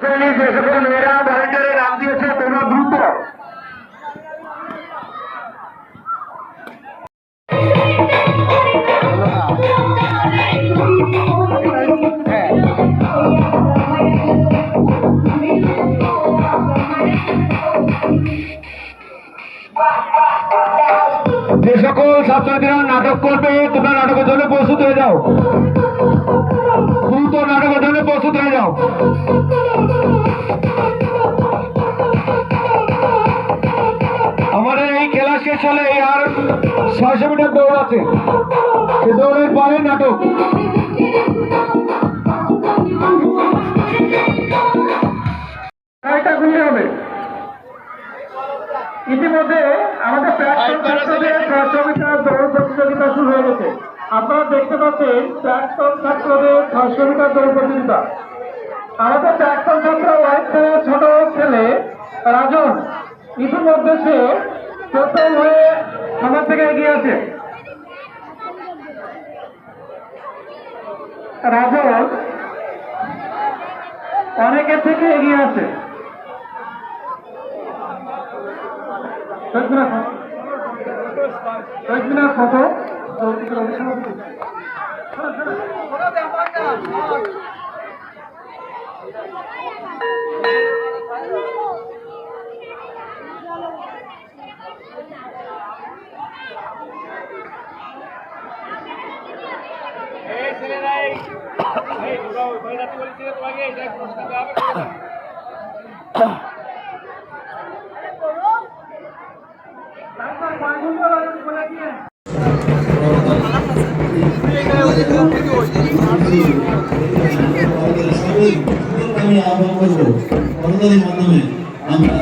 যে সকল মেয়েরা ভলেন্টিয়ারে নাম দিয়েছে তোমরা দ্রুত যে সকল ছাত্রছাত্রীরা নাটক করবে তোমরা নাটকের জন্য প্রস্তুত হয়ে যাও, দ্রুত নাটকের জন্য প্রস্তুত হয়ে যাও। আমাদের এই খেলা শেষ হলে আর 600 মিটার দৌড় আছে, সে দৌড়ের পরে নাটক। হবে ইতিমধ্যে আমাদের দৌড় প্রতিযোগিতা শুরু হয়ে গেছে। আপনারা দেখতে পাচ্ছেন প্রাক্তন ছাত্রদের 600 মিটার দৌড় প্রতিযোগিতা। আমাদের প্রাক্তন ছাত্র ছোট ছেলে রাজন ইতিমধ্যে সে প্রথম হয়ে সবার থেকে এগিয়ে আছে। রাজন অনেকের থেকে এগিয়ে আছে। ফটো আমি আহ্বান করবো করতালির মাধ্যমে আমরা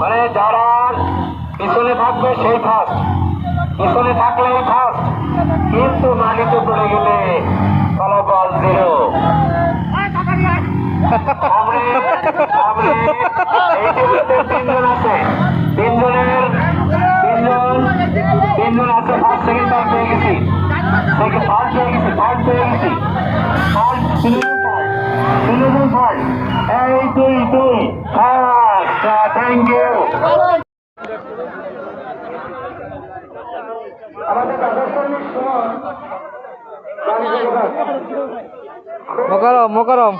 মানে যারা পিছনে থাকবে সেই ফার্স্ট, পিছনে থাকলেই ফার্স্ট, কিন্তু মাটিতে পড়ে গেলে ফলাফল 0। তিনজন আছে, তিনজন আছে ফার্স্ট সেকেন্ড টাইম পেয়ে গেছি, ফার্স্ট পেয়ে গেছি, ফার্স্ট পেয়ে গেছি, ফার্স্ট তিনজন ফার্স্ট, এই দুই ফার্স্ট। Thank you. আমাদের মোকারম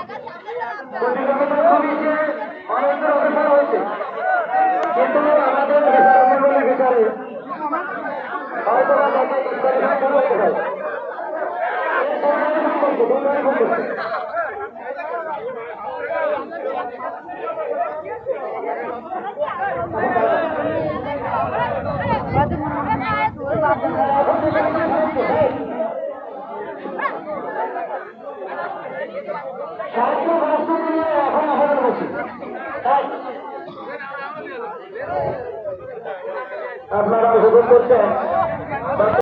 আপনারা উপভোগ করছেন।